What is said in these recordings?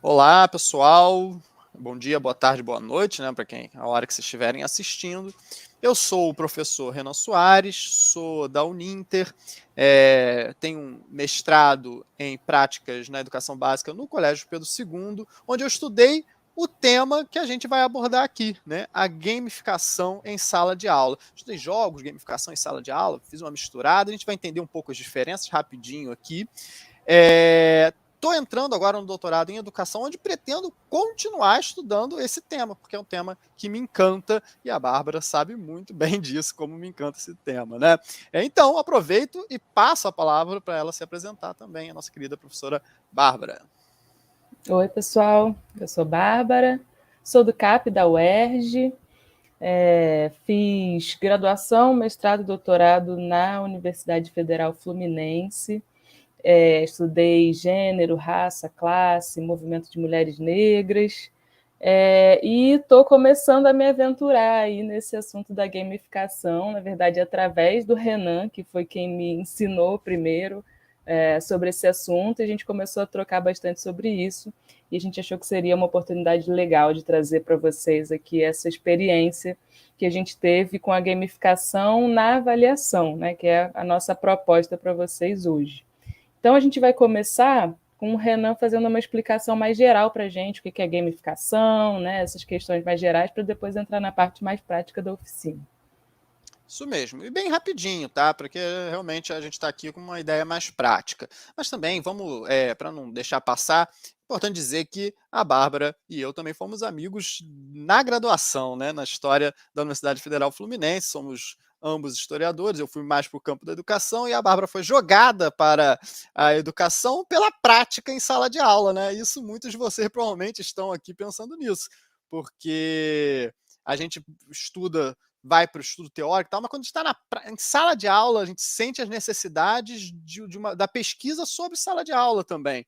Olá, pessoal. Bom dia, boa tarde, boa noite, né, para quem a hora que vocês estiverem assistindo. Eu sou o professor Renan Soares, sou da Uninter, tenho um mestrado em práticas na educação básica no Colégio Pedro II, onde eu estudei o tema que a gente vai abordar aqui, né, a gamificação em sala de aula. Estudei jogos, gamificação em sala de aula, fiz uma misturada, a gente vai entender um pouco as diferenças rapidinho aqui. Estou entrando agora no doutorado em educação, onde pretendo continuar estudando esse tema, porque é um tema que me encanta e a Bárbara sabe muito bem disso, como me encanta esse tema, né? Então, aproveito e passo a palavra para ela se apresentar também, a nossa querida professora Bárbara. Oi, pessoal. Eu sou Bárbara, sou do CAP da UERJ, fiz graduação, mestrado e doutorado na Universidade Federal Fluminense. Estudei gênero, raça, classe, movimento de mulheres negras. E estou começando a me aventurar aí nesse assunto da gamificação, na verdade, através do Renan, que foi quem me ensinou primeiro sobre esse assunto, e a gente começou a trocar bastante sobre isso, e a gente achou que seria uma oportunidade legal de trazer para vocês aqui essa experiência que a gente teve com a gamificação na avaliação, né, que é a nossa proposta para vocês hoje. Então, a gente vai começar com o Renan fazendo uma explicação mais geral para a gente, o que é gamificação, né, essas questões mais gerais, para depois entrar na parte mais prática da oficina. Isso mesmo, e bem rapidinho, tá? Porque realmente a gente está aqui com uma ideia mais prática. Mas também, vamos, para não deixar passar, importante dizer que a Bárbara e eu também fomos amigos na graduação, né? Na história da Universidade Federal Fluminense, somos ambos historiadores, eu fui mais para o campo da educação e a Bárbara foi jogada para a educação pela prática em sala de aula, né? Isso muitos de vocês provavelmente estão aqui pensando nisso, porque a gente estuda vai para o estudo teórico e tal, mas quando a gente está em sala de aula, a gente sente as necessidades da pesquisa sobre sala de aula também.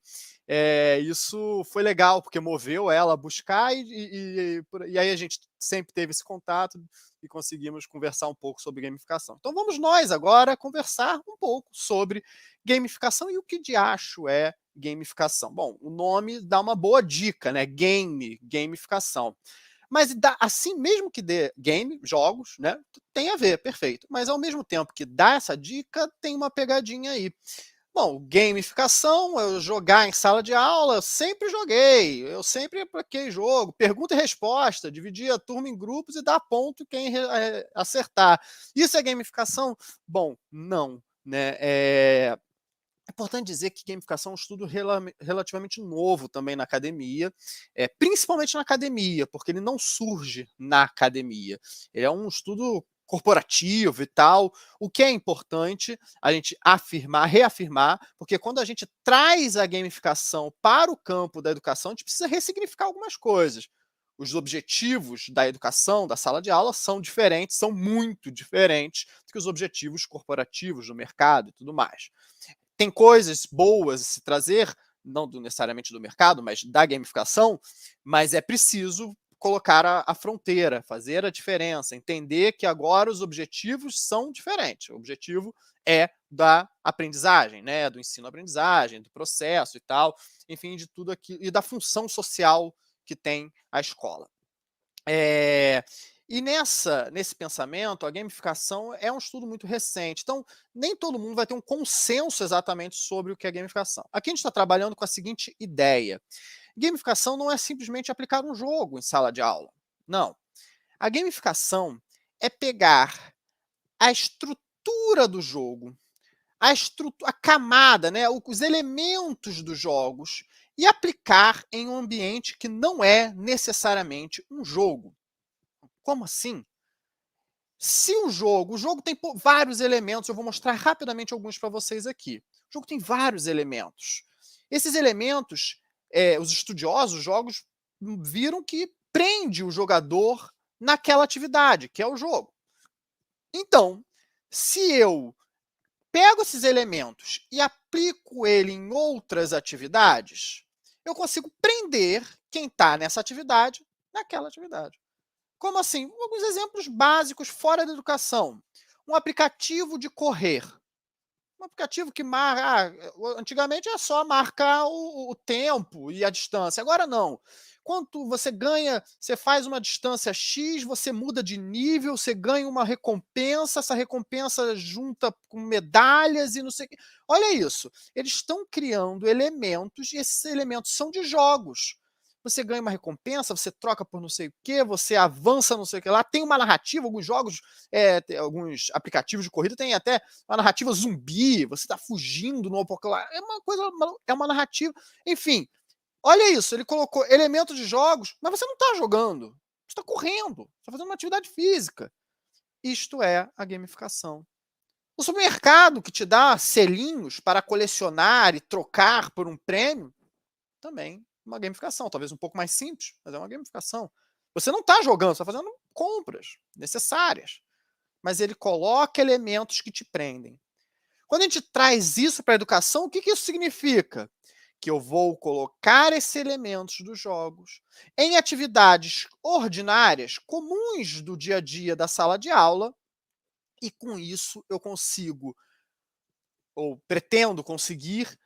Isso foi legal, porque moveu ela a buscar e aí a gente sempre teve esse contato e conseguimos conversar um pouco sobre gamificação. Então vamos nós agora conversar um pouco sobre gamificação e o que de acho é gamificação. Bom, o nome dá uma boa dica, né? Gamificação. Mas assim, mesmo que dê game, jogos, né? Tem a ver, perfeito. Mas ao mesmo tempo que dá essa dica, tem uma pegadinha aí. Bom, gamificação, eu jogar em sala de aula, eu sempre joguei, eu sempre pratiquei jogo, pergunta e resposta, dividir a turma em grupos e dar ponto quem acertar. Isso é gamificação? Bom, não, né? É importante dizer que gamificação é um estudo relativamente novo também na academia, principalmente na academia, porque ele não surge na academia. Ele é um estudo corporativo e tal, o que é importante a gente afirmar, reafirmar, porque quando a gente traz a gamificação para o campo da educação, a gente precisa ressignificar algumas coisas. Os objetivos da educação, da sala de aula, são diferentes, são muito diferentes do que os objetivos corporativos do mercado e tudo mais. Tem coisas boas a se trazer, não necessariamente do mercado, mas da gamificação, mas é preciso colocar a fronteira, fazer a diferença, entender que agora os objetivos são diferentes. O objetivo é da aprendizagem, né, do ensino-aprendizagem, do processo e tal, enfim, de tudo aquilo, e da função social que tem a escola. E nesse pensamento, a gamificação é um estudo muito recente. Então, nem todo mundo vai ter um consenso exatamente sobre o que é gamificação. Aqui a gente está trabalhando com a seguinte ideia: gamificação não é simplesmente aplicar um jogo em sala de aula. Não. A gamificação é pegar a estrutura do jogo, a camada, né, os elementos dos jogos e aplicar em um ambiente que não é necessariamente um jogo. Como assim? Se o jogo tem vários elementos, eu vou mostrar rapidamente alguns para vocês aqui. O jogo tem vários elementos. Esses elementos, os estudiosos dos jogos viram que prende o jogador naquela atividade, que é o jogo. Então, se eu pego esses elementos e aplico ele em outras atividades, eu consigo prender quem está nessa atividade naquela atividade. Como assim? Alguns exemplos básicos fora da educação. Um aplicativo de correr. Um aplicativo que marca. Antigamente era só marcar o tempo e a distância. Agora não. Quando você ganha, você faz uma distância X, você muda de nível, você ganha uma recompensa, essa recompensa junta com medalhas e não sei o quê. Olha isso. Eles estão criando elementos, e esses elementos são de jogos. Você ganha uma recompensa, você troca por não sei o quê, você avança não sei o que lá. Tem uma narrativa, alguns jogos, alguns aplicativos de corrida tem até uma narrativa zumbi, você está fugindo no apocalipse. É uma coisa, é uma narrativa. Enfim, olha isso, ele colocou elementos de jogos, mas você não está jogando. Você está correndo, está fazendo uma atividade física. Isto é a gamificação. O supermercado que te dá selinhos para colecionar e trocar por um prêmio, também uma gamificação. Talvez um pouco mais simples, mas é uma gamificação. Você não está jogando, você está fazendo compras necessárias. Mas ele coloca elementos que te prendem. Quando a gente traz isso para a educação, o que isso significa? Que eu vou colocar esses elementos dos jogos em atividades ordinárias, comuns do dia a dia da sala de aula, e com isso eu consigo, ou pretendo conseguir,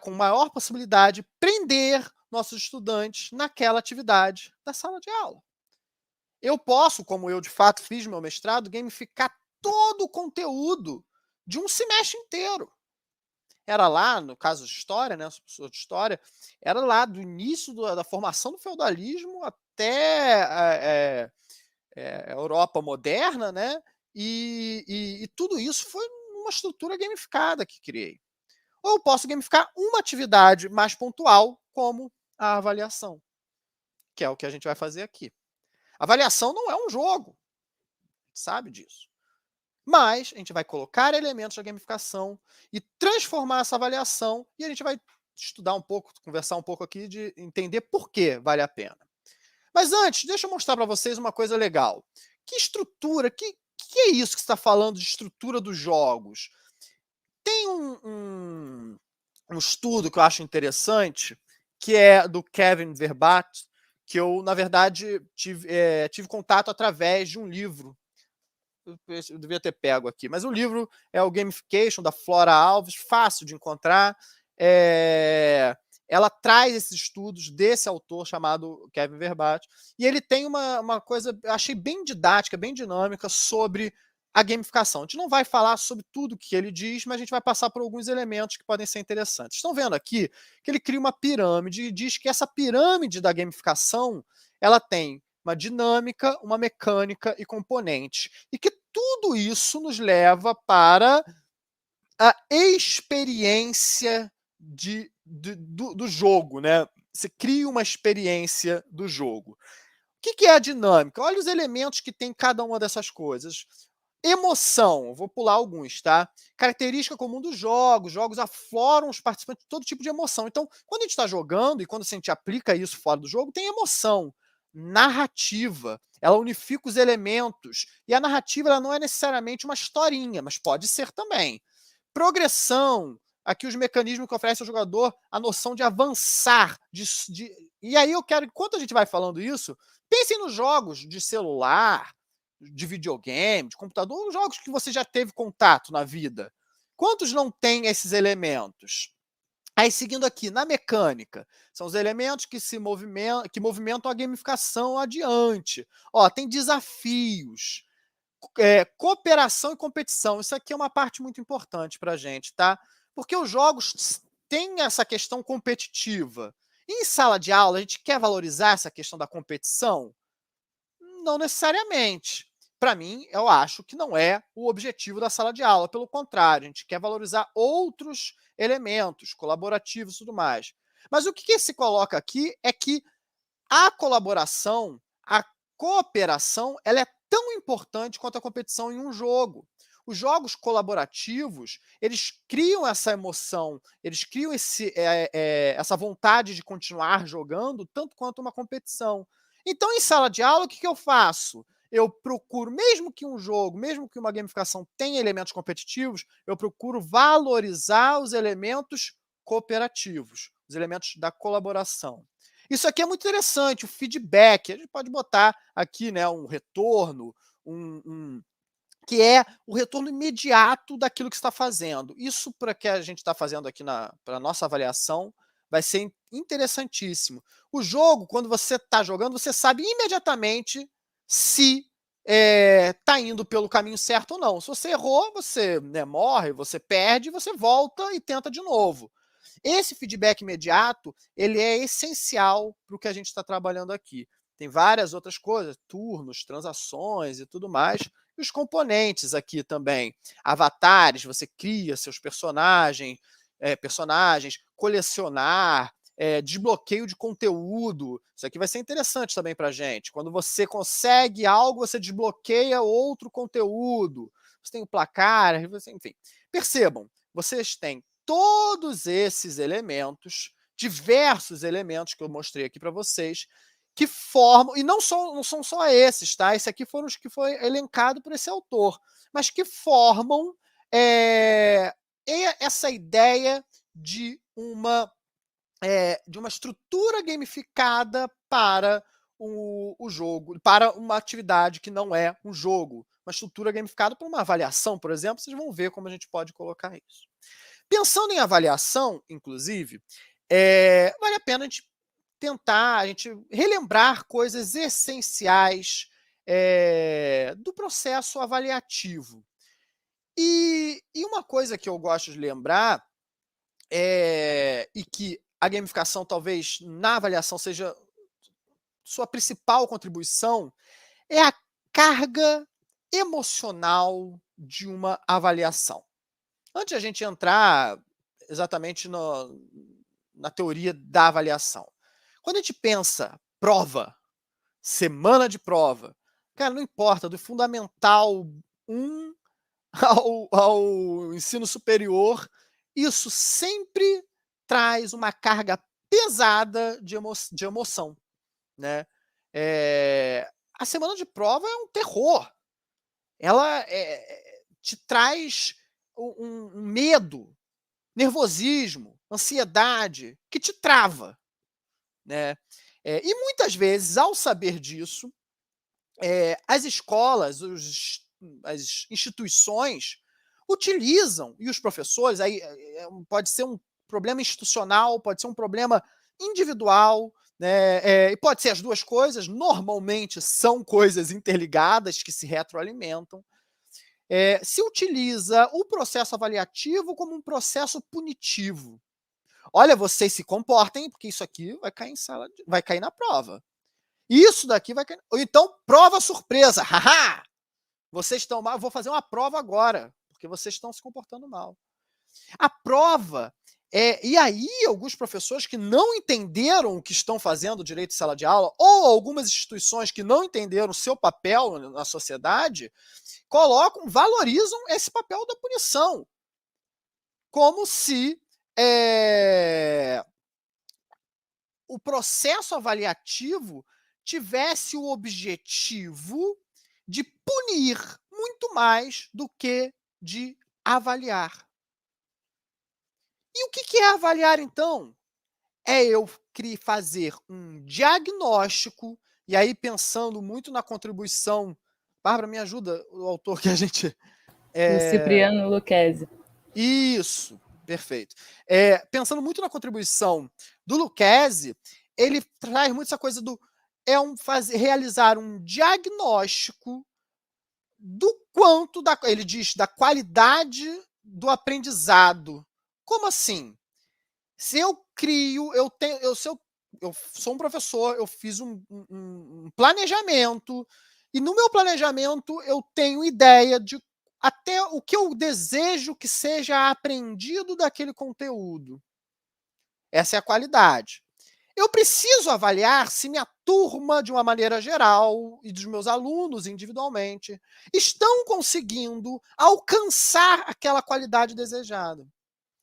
com maior possibilidade, prender nossos estudantes naquela atividade da sala de aula. Eu posso, como eu de fato fiz meu mestrado, gamificar todo o conteúdo de um semestre inteiro. Era lá, no caso de história, né, sou professor de história, era lá do início da formação do feudalismo até a Europa moderna, né? E tudo isso foi uma estrutura gamificada que criei. Ou eu posso gamificar uma atividade mais pontual, como a avaliação, que é o que a gente vai fazer aqui. Avaliação não é um jogo, a gente sabe disso. Mas a gente vai colocar elementos da gamificação e transformar essa avaliação, e a gente vai estudar um pouco, conversar um pouco aqui de entender por que vale a pena. Mas antes, deixa eu mostrar para vocês uma coisa legal. Que estrutura, que é isso que você está falando de estrutura dos jogos? Tem um estudo que eu acho interessante, que é do Kevin Verbat, que eu, na verdade, tive contato através de um livro. Eu devia ter pego aqui, mas o livro é o Gamification, da Flora Alves, fácil de encontrar. Ela traz esses estudos desse autor chamado Kevin Verbat, e ele tem uma coisa, eu achei bem didática, bem dinâmica, sobre a gamificação. A gente não vai falar sobre tudo que ele diz, mas a gente vai passar por alguns elementos que podem ser interessantes. Estão vendo aqui que ele cria uma pirâmide e diz que essa pirâmide da gamificação, ela tem uma dinâmica, uma mecânica e componentes. E que tudo isso nos leva para a experiência do jogo, né? Você cria uma experiência do jogo. O que é a dinâmica? Olha os elementos que tem cada uma dessas coisas. Emoção, vou pular alguns, tá? Característica comum dos jogos afloram os participantes de todo tipo de emoção. Então, quando a gente está jogando e quando a gente aplica isso fora do jogo, tem emoção. Narrativa, ela unifica os elementos. E a narrativa ela não é necessariamente uma historinha, mas pode ser também. Progressão, aqui os mecanismos que oferecem ao jogador a noção de avançar. E aí eu quero, enquanto a gente vai falando isso, pensem nos jogos de celular, de videogame, de computador, jogos que você já teve contato na vida. Quantos não têm esses elementos? Aí, seguindo aqui, na mecânica, são os elementos que movimentam a gamificação adiante. Ó, tem desafios, cooperação e competição. Isso aqui é uma parte muito importante para a gente, tá? Porque os jogos têm essa questão competitiva. Em sala de aula, a gente quer valorizar essa questão da competição? Não necessariamente. Para mim, eu acho que não é o objetivo da sala de aula. Pelo contrário, a gente quer valorizar outros elementos, colaborativos e tudo mais. Mas o que se coloca aqui é que a colaboração, a cooperação, ela é tão importante quanto a competição em um jogo. Os jogos colaborativos, eles criam essa emoção, eles criam essa vontade de continuar jogando, tanto quanto uma competição. Então, em sala de aula, o que eu faço? Eu procuro, mesmo que um jogo, mesmo que uma gamificação tenha elementos competitivos, eu procuro valorizar os elementos cooperativos, os elementos da colaboração. Isso aqui é muito interessante, o feedback. A gente pode botar aqui, né, um retorno, que é o retorno imediato daquilo que está fazendo. Isso para que a gente está fazendo aqui para a nossa avaliação vai ser interessantíssimo. O jogo, quando você está jogando, você sabe imediatamente se está indo pelo caminho certo ou não. Se você errou, você morre, você perde, você volta e tenta de novo. Esse feedback imediato, ele é essencial para o que a gente está trabalhando aqui. Tem várias outras coisas, turnos, transações e tudo mais. E os componentes aqui também. Avatares, você cria seus personagens, colecionar, desbloqueio de conteúdo. Isso aqui vai ser interessante também para a gente. Quando você consegue algo, você desbloqueia outro conteúdo. Você tem o placar, enfim. Percebam, vocês têm todos esses elementos, diversos elementos que eu mostrei aqui para vocês, que formam, e não são só esses, tá? Esse aqui foram os que foi elencado por esse autor, mas que formam essa ideia de uma estrutura gamificada para o jogo, para uma atividade que não é um jogo. Uma estrutura gamificada para uma avaliação, por exemplo, vocês vão ver como a gente pode colocar isso. Pensando em avaliação, inclusive, vale a pena a gente tentar relembrar coisas essenciais do processo avaliativo. E uma coisa que eu gosto de lembrar, e que a gamificação talvez na avaliação seja sua principal contribuição, é a carga emocional de uma avaliação. Antes de a gente entrar exatamente na teoria da avaliação, quando a gente pensa prova, semana de prova, cara, não importa, do Fundamental 1 ao ensino superior, isso sempre traz uma carga pesada de emoção, né? A semana de prova é um terror. Ela te traz um medo, nervosismo, ansiedade, que te trava, né? E muitas vezes, ao saber disso, as escolas, as instituições utilizam, e os professores, aí pode ser um problema institucional, pode ser um problema individual, né? E pode ser as duas coisas, normalmente são coisas interligadas que se retroalimentam. Se utiliza o processo avaliativo como um processo punitivo. Olha, vocês se comportem, porque isso aqui vai cair vai cair na prova. Isso daqui vai cair. Ou então, prova surpresa. Haha! Vocês estão mal, vou fazer uma prova agora, porque vocês estão se comportando mal. A prova, e aí alguns professores que não entenderam o que estão fazendo direito de sala de aula, ou algumas instituições que não entenderam o seu papel na sociedade, valorizam esse papel da punição, como se o processo avaliativo tivesse o objetivo de punir muito mais do que de avaliar. E o que é avaliar, então? É eu fazer um diagnóstico, e aí pensando muito na contribuição. Bárbara, me ajuda, o autor que a gente... O Cipriano Lucchesi. Isso, perfeito. Pensando muito na contribuição do Lucchesi, ele traz muito essa coisa do realizar um diagnóstico do quanto, ele diz, da qualidade do aprendizado. Como assim? Se eu crio, eu sou um professor, eu fiz um planejamento, e no meu planejamento eu tenho ideia de até o que eu desejo que seja aprendido daquele conteúdo. Essa é a qualidade. Eu preciso avaliar se minha turma, de uma maneira geral, e dos meus alunos individualmente, estão conseguindo alcançar aquela qualidade desejada.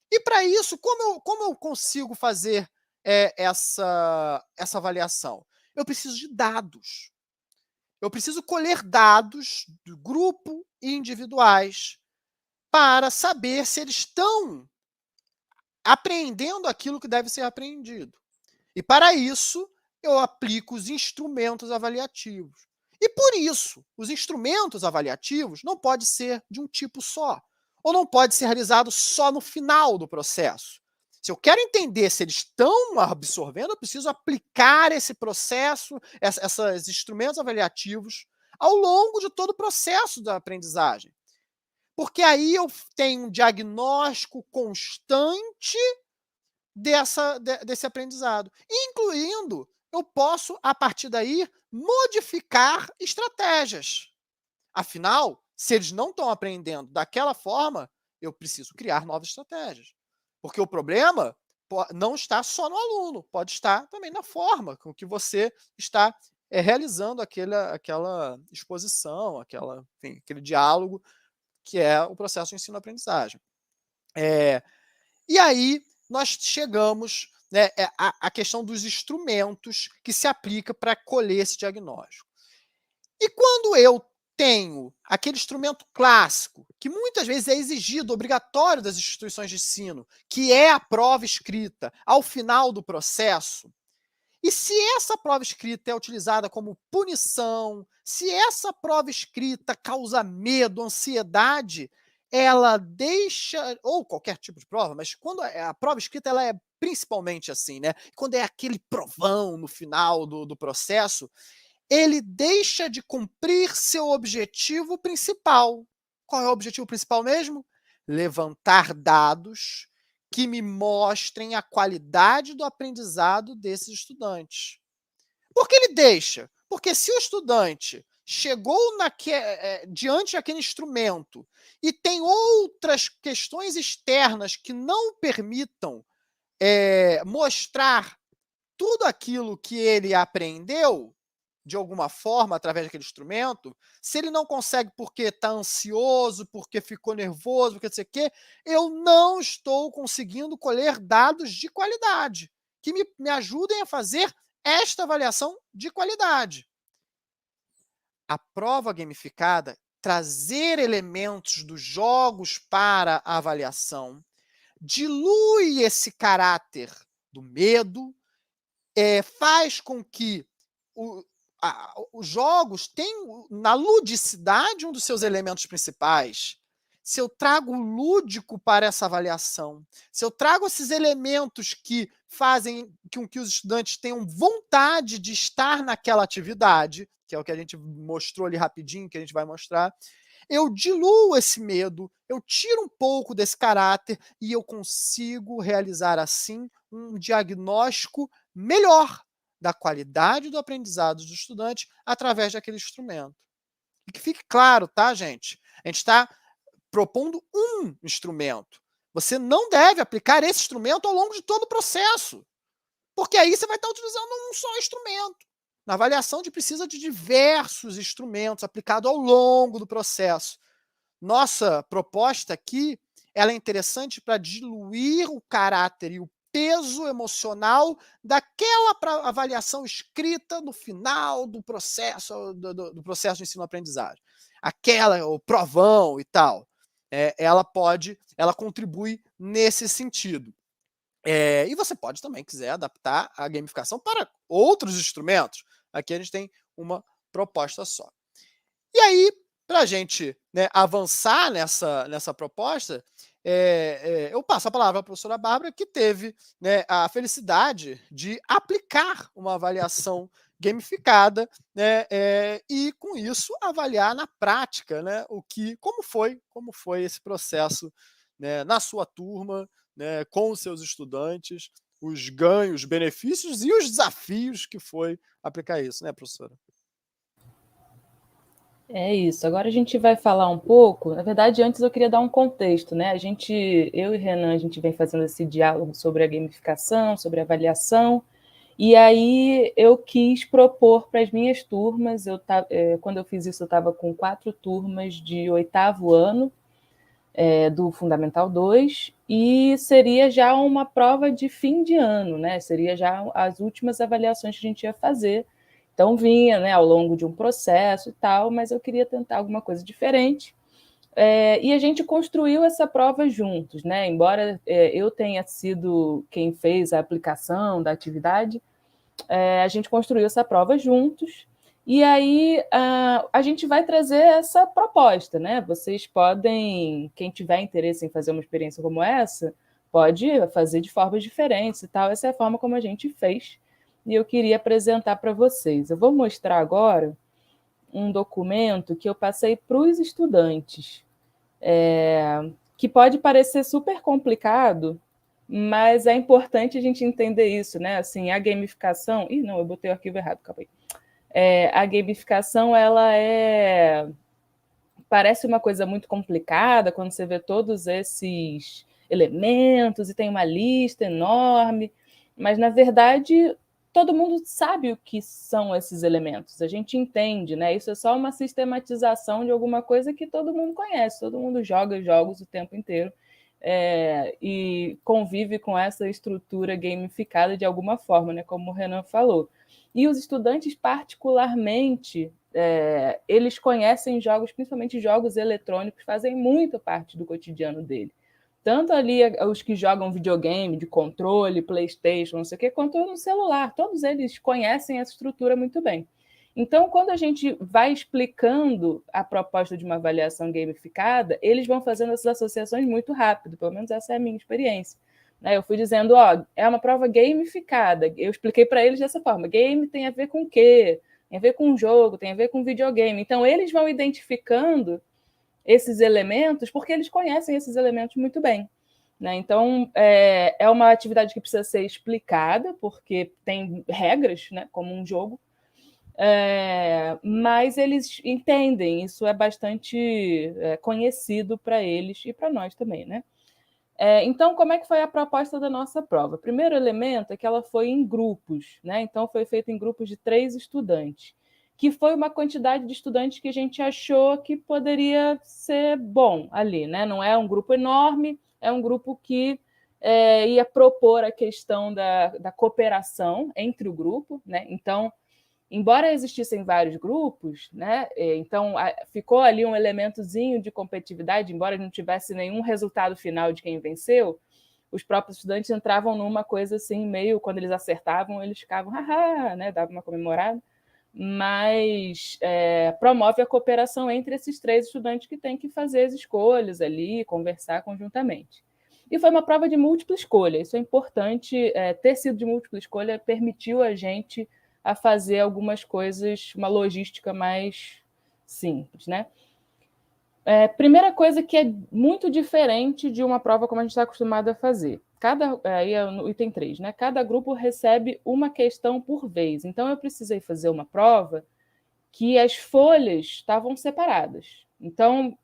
E para isso, como eu consigo fazer essa avaliação? Eu preciso de dados. Eu preciso colher dados do grupo e individuais para saber se eles estão apreendendo aquilo que deve ser aprendido. E para isso, eu aplico os instrumentos avaliativos. E por isso, os instrumentos avaliativos não podem ser de um tipo só, ou não pode ser realizado só no final do processo. Se eu quero entender se eles estão absorvendo, eu preciso aplicar esse processo, esses instrumentos avaliativos, ao longo de todo o processo da aprendizagem. Porque aí eu tenho um diagnóstico constante desse aprendizado. Incluindo, eu posso, a partir daí, modificar estratégias. Afinal, se eles não estão aprendendo daquela forma, eu preciso criar novas estratégias. Porque o problema não está só no aluno, pode estar também na forma com que você está realizando aquela exposição, enfim, aquele diálogo que é o processo de ensino-aprendizagem. E aí nós chegamos, né, à questão dos instrumentos que se aplica para colher esse diagnóstico. E quando eu tenho aquele instrumento clássico, que muitas vezes é exigido, obrigatório das instituições de ensino, que é a prova escrita ao final do processo, e se essa prova escrita é utilizada como punição, se essa prova escrita causa medo, ansiedade, ela deixa, ou qualquer tipo de prova, mas quando a prova escrita ela é principalmente assim, né? Quando é aquele provão no final do processo, ele deixa de cumprir seu objetivo principal. Qual é o objetivo principal mesmo? Levantar dados que me mostrem a qualidade do aprendizado desses estudantes. Por que ele deixa? Porque se o estudante chegou diante daquele instrumento e tem outras questões externas que não permitam mostrar tudo aquilo que ele aprendeu, de alguma forma, através daquele instrumento, se ele não consegue porque está ansioso, porque ficou nervoso, porque não sei o quê, eu não estou conseguindo colher dados de qualidade, que me ajudem a fazer esta avaliação de qualidade. A prova gamificada, trazer elementos dos jogos para a avaliação, dilui esse caráter do medo, faz com que os jogos tenham, na ludicidade, um dos seus elementos principais. Se eu trago o lúdico para essa avaliação, se eu trago esses elementos que fazem com que os estudantes tenham vontade de estar naquela atividade, que é o que a gente mostrou ali rapidinho, que a gente vai mostrar, eu diluo esse medo, eu tiro um pouco desse caráter e eu consigo realizar, assim, um diagnóstico melhor da qualidade do aprendizado do estudante através daquele instrumento. E que fique claro, tá, gente? A gente está propondo um instrumento. Você não deve aplicar esse instrumento ao longo de todo o processo, porque aí você vai estar utilizando um só instrumento. Na avaliação, a gente precisa de diversos instrumentos aplicados ao longo do processo. Nossa proposta aqui, ela é interessante para diluir o caráter e o peso emocional daquela avaliação escrita no final do processo, do processo de ensino-aprendizagem. O provão e tal. Ela contribui nesse sentido. E você pode também, quiser, adaptar a gamificação para outros instrumentos. Aqui a gente tem uma proposta só. E aí, para a gente, né, avançar nessa proposta, eu passo a palavra à professora Bárbara, que teve, né, a felicidade de aplicar uma avaliação gamificada, né, e, com isso, avaliar na prática, né, como foi esse processo, né, na sua turma, né, com os seus estudantes, os ganhos, os benefícios e os desafios que foi aplicar isso, né, professora? É isso. Agora a gente vai falar um pouco. Na verdade, antes eu queria dar um contexto, né? Eu e Renan, a gente vem fazendo esse diálogo sobre a gamificação, sobre a avaliação, e aí eu quis propor para as minhas turmas. Quando eu fiz isso, eu estava com 4 turmas de 8º ano, do Fundamental 2, e seria já uma prova de fim de ano, né? Seria já as últimas avaliações que a gente ia fazer. Então vinha, né, ao longo de um processo e tal, mas eu queria tentar alguma coisa diferente. E a gente construiu essa prova juntos, né? Embora eu tenha sido quem fez a aplicação da atividade, a gente construiu essa prova juntos. E aí a gente vai trazer essa proposta, né? Vocês podem, quem tiver interesse em fazer uma experiência como essa, pode fazer de formas diferentes e tal. Essa é a forma como a gente fez. E eu queria apresentar para vocês. Eu vou mostrar agora um documento que eu passei para os estudantes, que pode parecer super complicado, mas é importante a gente entender isso, né? Assim, a gamificação. Ih, não, eu botei o arquivo errado, acabei. A gamificação, ela parece uma coisa muito complicada quando você vê todos esses elementos e tem uma lista enorme, mas na verdade todo mundo sabe o que são esses elementos, a gente entende, né? Isso é só uma sistematização de alguma coisa que todo mundo conhece, todo mundo joga jogos o tempo inteiro, e convive com essa estrutura gamificada de alguma forma, né? Como o Renan falou. E os estudantes, particularmente, eles conhecem jogos, principalmente jogos eletrônicos, fazem muito parte do cotidiano dele. Tanto ali os que jogam videogame, de controle, PlayStation, não sei o quê, quanto no celular. Todos eles conhecem essa estrutura muito bem. Então, quando a gente vai explicando a proposta de uma avaliação gamificada, eles vão fazendo essas associações muito rápido, pelo menos essa é a minha experiência. Eu fui dizendo, é uma prova gamificada. Eu expliquei para eles dessa forma. Game tem a ver com o quê? Tem a ver com jogo, tem a ver com videogame. Então, eles vão identificando esses elementos porque eles conhecem esses elementos muito bem. Então, é uma atividade que precisa ser explicada, porque tem regras, né, como um jogo, mas eles entendem, isso é bastante conhecido para eles e para nós também, né? Então, como é que foi a proposta da nossa prova? O primeiro elemento é que ela foi em grupos, né? Então, foi feita em grupos de 3 estudantes, que foi uma quantidade de estudantes que a gente achou que poderia ser bom ali, né? Não é um grupo enorme, é um grupo que ia propor a questão da cooperação entre o grupo, né? Então, embora existissem vários grupos, né, então ficou ali um elementozinho de competitividade, embora não tivesse nenhum resultado final de quem venceu, os próprios estudantes entravam numa coisa assim, meio, quando eles acertavam, eles ficavam, haha, né, dava uma comemorada, mas promove a cooperação entre esses 3 estudantes que têm que fazer as escolhas ali, conversar conjuntamente. E foi uma prova de múltipla escolha, isso é importante, ter sido de múltipla escolha permitiu a gente a fazer algumas coisas, uma logística mais simples, né? Primeira coisa que é muito diferente de uma prova como a gente está acostumado a fazer. Aí é no item 3, né? Cada grupo recebe uma questão por vez. Então, eu precisei fazer uma prova que as folhas estavam separadas. Então,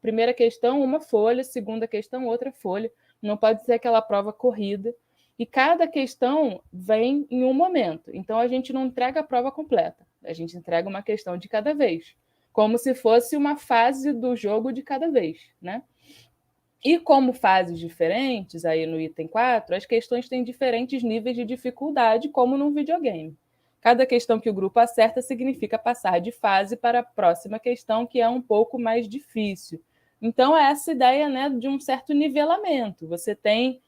primeira questão, uma folha, segunda questão, outra folha. Não pode ser aquela prova corrida. E cada questão vem em um momento. Então, a gente não entrega a prova completa. A gente entrega uma questão de cada vez. Como se fosse uma fase do jogo de cada vez, né? E como fases diferentes, aí no item 4, as questões têm diferentes níveis de dificuldade, como num videogame. Cada questão que o grupo acerta significa passar de fase para a próxima questão, que é um pouco mais difícil. Então, é essa ideia, né, de um certo nivelamento. Você tem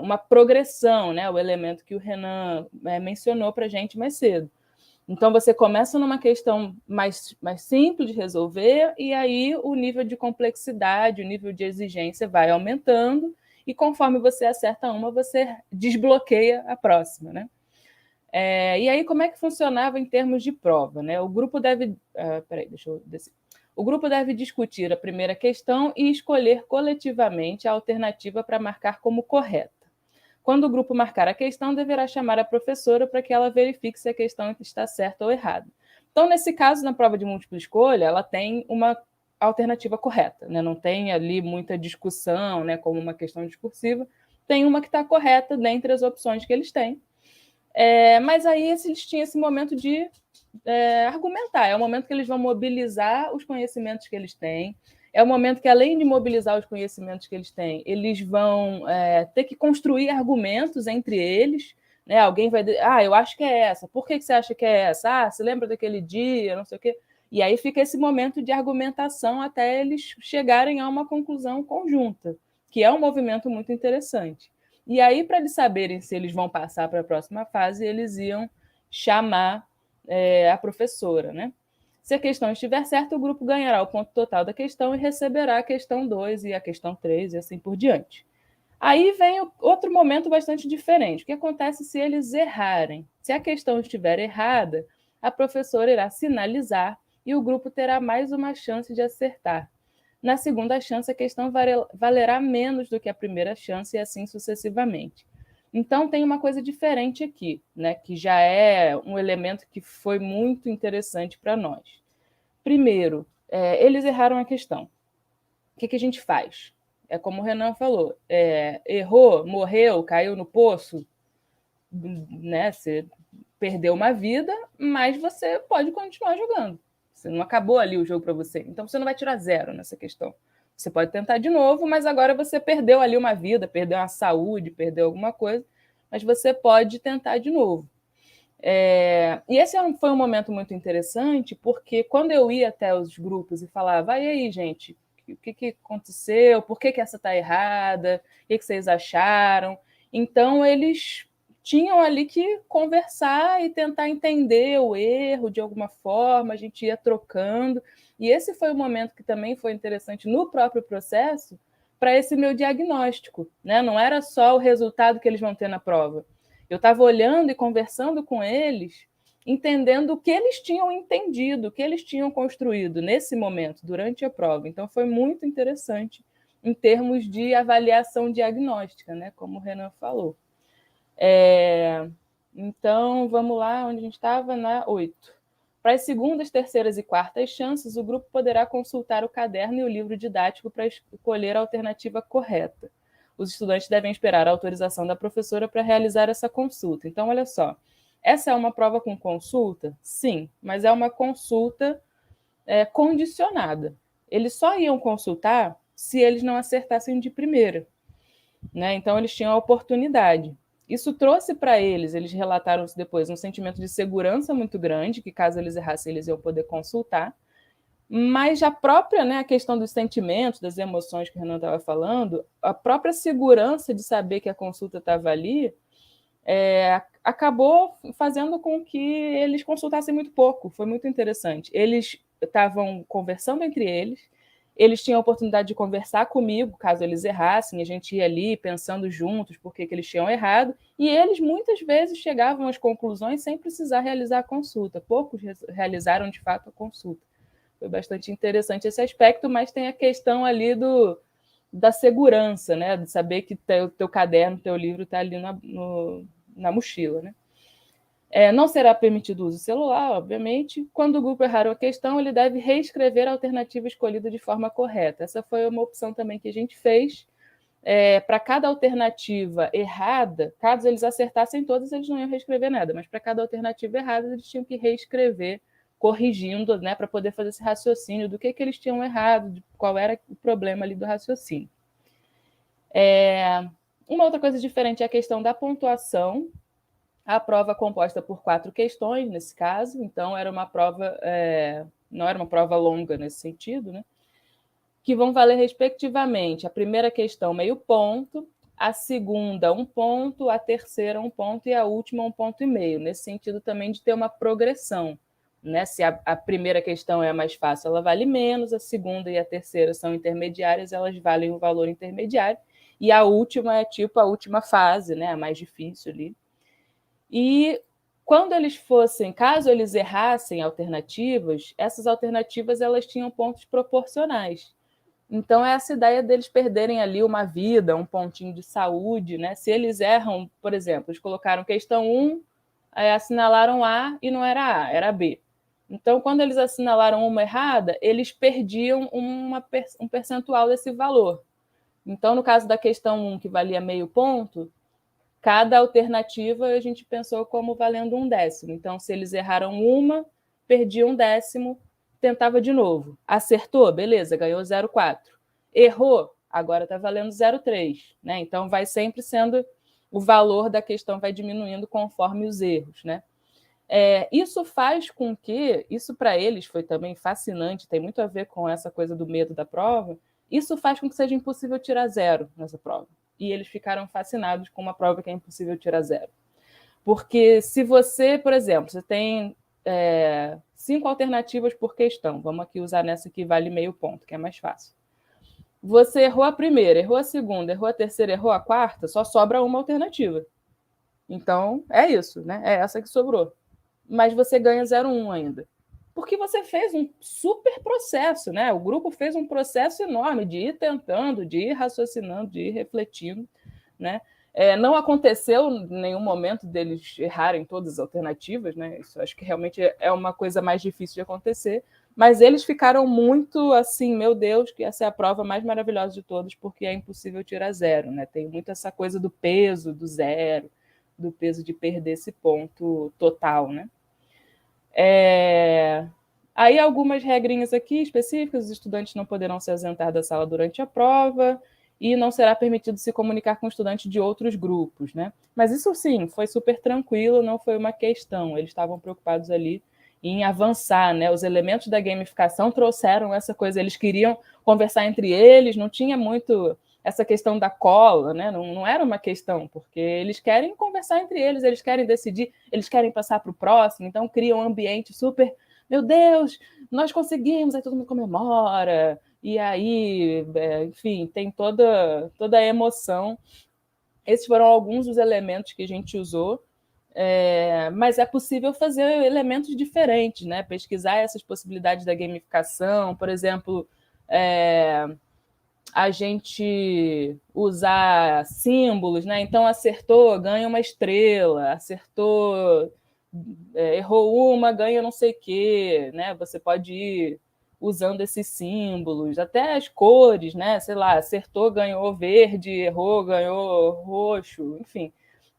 uma progressão, né, o elemento que o Renan mencionou para a gente mais cedo. Então, você começa numa questão mais simples de resolver, e aí o nível de complexidade, o nível de exigência vai aumentando, e conforme você acerta uma, você desbloqueia a próxima, né? E aí, como é que funcionava em termos de prova, né? O grupo deve... peraí, deixa eu descer. O grupo deve discutir a primeira questão e escolher coletivamente a alternativa para marcar como correta. Quando o grupo marcar a questão, deverá chamar a professora para que ela verifique se a questão está certa ou errada. Então, nesse caso, na prova de múltipla escolha, ela tem uma alternativa correta, né? Não tem ali muita discussão, né, como uma questão discursiva, tem uma que está correta dentre as opções que eles têm. Mas aí eles tinham esse momento de argumentar, é o momento que eles vão mobilizar os conhecimentos que eles têm, é o momento que, além de mobilizar os conhecimentos que eles têm, eles vão ter que construir argumentos entre eles, né? Alguém vai dizer, eu acho que é essa, por que você acha que é essa? Você lembra daquele dia, não sei o quê. E aí fica esse momento de argumentação até eles chegarem a uma conclusão conjunta, que é um movimento muito interessante. E aí, para eles saberem se eles vão passar para a próxima fase, eles iam chamar a professora, né? Se a questão estiver certa, o grupo ganhará o ponto total da questão e receberá a questão 2 e a questão 3 e assim por diante. Aí vem outro momento bastante diferente. O que acontece se eles errarem? Se a questão estiver errada, a professora irá sinalizar e o grupo terá mais uma chance de acertar. Na segunda chance, a questão valerá menos do que a primeira chance e assim sucessivamente. Então, tem uma coisa diferente aqui, né, que já é um elemento que foi muito interessante para nós. Primeiro, eles erraram a questão. O que a gente faz? É como o Renan falou, errou, morreu, caiu no poço, né? Você perdeu uma vida, mas você pode continuar jogando. Você não acabou ali o jogo para você. Então você não vai tirar 0 nessa questão. Você pode tentar de novo, mas agora você perdeu ali uma vida, perdeu uma saúde, perdeu alguma coisa, mas você pode tentar de novo. E esse foi um momento muito interessante, porque quando eu ia até os grupos e falava, e aí, gente, o que aconteceu? Por que essa está errada? O que vocês acharam? Então, eles tinham ali que conversar e tentar entender o erro de alguma forma, a gente ia trocando. E esse foi o momento que também foi interessante no próprio processo para esse meu diagnóstico, né? Não era só o resultado que eles vão ter na prova. Eu estava olhando e conversando com eles, entendendo o que eles tinham entendido, o que eles tinham construído nesse momento, durante a prova. Então, foi muito interessante em termos de avaliação diagnóstica, né? Como o Renan falou. Então, vamos lá, onde a gente estava? Na 8. Para as segundas, terceiras e quartas chances, o grupo poderá consultar o caderno e o livro didático para escolher a alternativa correta. Os estudantes devem esperar a autorização da professora para realizar essa consulta. Então, olha só, essa é uma prova com consulta? Sim, mas é uma consulta condicionada. Eles só iam consultar se eles não acertassem de primeira, né? Então, eles tinham a oportunidade. Isso trouxe para eles relataram depois, um sentimento de segurança muito grande, que caso eles errassem, eles iam poder consultar. Mas a própria, né, a questão dos sentimentos, das emoções que o Renan estava falando, a própria segurança de saber que a consulta estava ali, acabou fazendo com que eles consultassem muito pouco. Foi muito interessante. Eles estavam conversando entre eles tinham a oportunidade de conversar comigo, caso eles errassem, a gente ia ali pensando juntos por que eles tinham errado, e eles muitas vezes chegavam às conclusões sem precisar realizar a consulta. Poucos realizaram, de fato, a consulta. Foi bastante interessante esse aspecto, mas tem a questão ali da segurança, né? De saber que teu caderno, teu livro está ali na mochila, né? Não será permitido o uso do celular, obviamente. Quando o grupo errar a questão, ele deve reescrever a alternativa escolhida de forma correta. Essa foi uma opção também que a gente fez. Para cada alternativa errada, caso eles acertassem todas, eles não iam reescrever nada, mas para cada alternativa errada, eles tinham que reescrever, corrigindo, né, para poder fazer esse raciocínio do que eles tinham errado, qual era o problema ali do raciocínio. Uma outra coisa diferente é a questão da pontuação. A prova composta por 4 questões, nesse caso, então era uma prova, não era uma prova longa nesse sentido, né? Que vão valer respectivamente a primeira questão meio ponto, a segunda 1 ponto, a terceira 1 ponto e a última 1,5 ponto, nesse sentido também de ter uma progressão, né? Se a primeira questão é a mais fácil, ela vale menos, a segunda e a terceira são intermediárias, elas valem um valor intermediário, e a última é tipo a última fase, né? A mais difícil ali. E quando eles fossem, caso eles errassem alternativas, essas alternativas elas tinham pontos proporcionais. Então, essa ideia deles perderem ali uma vida, um pontinho de saúde, né? Se eles erram, por exemplo, eles colocaram questão 1, assinalaram A e não era A, era B. Então, quando eles assinalaram uma errada, eles perdiam um percentual desse valor. Então, no caso da questão 1, que valia meio ponto, cada alternativa a gente pensou como valendo 1/10. Então, se eles erraram uma, perdia 1/10, tentava de novo. Acertou? Beleza, ganhou 0,4. Errou? Agora está valendo 0,3. Né? Então, vai sempre sendo... O valor da questão vai diminuindo conforme os erros. Né? Isso faz com que... Isso, para eles, foi também fascinante, tem muito a ver com essa coisa do medo da prova. Isso faz com que seja impossível tirar 0 nessa prova. E eles ficaram fascinados com uma prova que é impossível tirar 0. Porque se você, por exemplo, você tem 5 alternativas por questão. Vamos aqui usar nessa que vale meio ponto, que é mais fácil. Você errou a primeira, errou a segunda, errou a terceira, errou a quarta, só sobra uma alternativa. Então, é isso, né? É essa que sobrou. Mas você ganha 0,1 ainda. Porque você fez um super processo, né? O grupo fez um processo enorme de ir tentando, de ir raciocinando, de ir refletindo, né? Não aconteceu em nenhum momento deles errarem todas as alternativas, né? Isso acho que realmente é uma coisa mais difícil de acontecer, mas eles ficaram muito assim, meu Deus, que essa é a prova mais maravilhosa de todas, porque é impossível tirar 0, né? Tem muito essa coisa do peso do 0, do peso de perder esse ponto total, né? Aí algumas regrinhas aqui específicas: os estudantes não poderão se ausentar da sala durante a prova e não será permitido se comunicar com estudantes de outros grupos, né? Mas isso sim, foi super tranquilo, não foi uma questão. Eles estavam preocupados ali em avançar, né? Os elementos da gamificação trouxeram essa coisa, eles queriam conversar entre eles, não tinha muito essa questão da cola, né? Não era uma questão, porque eles querem conversar entre eles, eles querem decidir, eles querem passar para o próximo, então criam um ambiente super, meu Deus, nós conseguimos, aí todo mundo comemora, e aí, enfim, tem toda a emoção. Esses foram alguns dos elementos que a gente usou, mas é possível fazer elementos diferentes, né? Pesquisar essas possibilidades da gamificação, por exemplo, a gente usar símbolos, né? Então, acertou, ganha uma estrela, acertou, errou uma, ganha não sei o quê, né? Você pode ir usando esses símbolos, até as cores, né? Sei lá, acertou, ganhou verde, errou, ganhou roxo, enfim.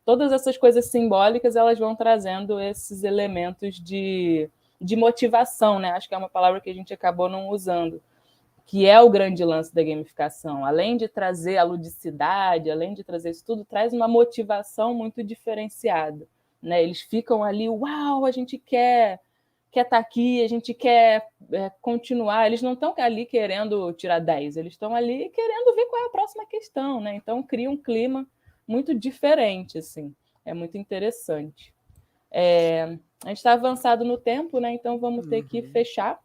Todas essas coisas simbólicas, elas vão trazendo esses elementos de motivação, né? Acho que é uma palavra que a gente acabou não usando, que é o grande lance da gamificação. Além de trazer a ludicidade, além de trazer isso tudo, traz uma motivação muito diferenciada, né? Eles ficam ali, uau, a gente quer estar aqui, a gente quer continuar. Eles não estão ali querendo tirar 10, eles estão ali querendo ver qual é a próxima questão, né? Então cria um clima muito diferente, assim. É muito interessante. A gente está avançado no tempo, né? Então vamos ter que fechar.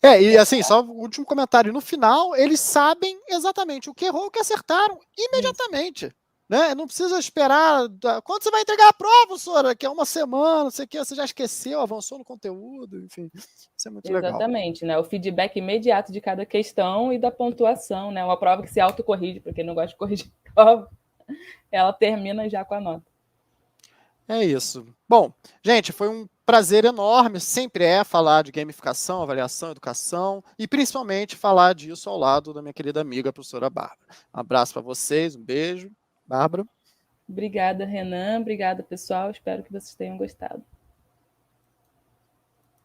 E assim, só o último comentário. No final, eles sabem exatamente o que errou, o que acertaram, imediatamente. Né? Não precisa esperar. Quando você vai entregar a prova, professora? Que é uma semana, não sei o que, você já esqueceu, avançou no conteúdo, enfim. Isso é muito legal. Exatamente, né? O feedback imediato de cada questão e da pontuação, né? Uma prova que se autocorrige, para quem não gosta de corrigir prova, ela termina já com a nota. É isso. Bom, gente, foi um prazer enorme, sempre falar de gamificação, avaliação, educação e principalmente falar disso ao lado da minha querida amiga, a professora Bárbara. Um abraço para vocês, um beijo. Bárbara. Obrigada, Renan. Obrigada, pessoal. Espero que vocês tenham gostado.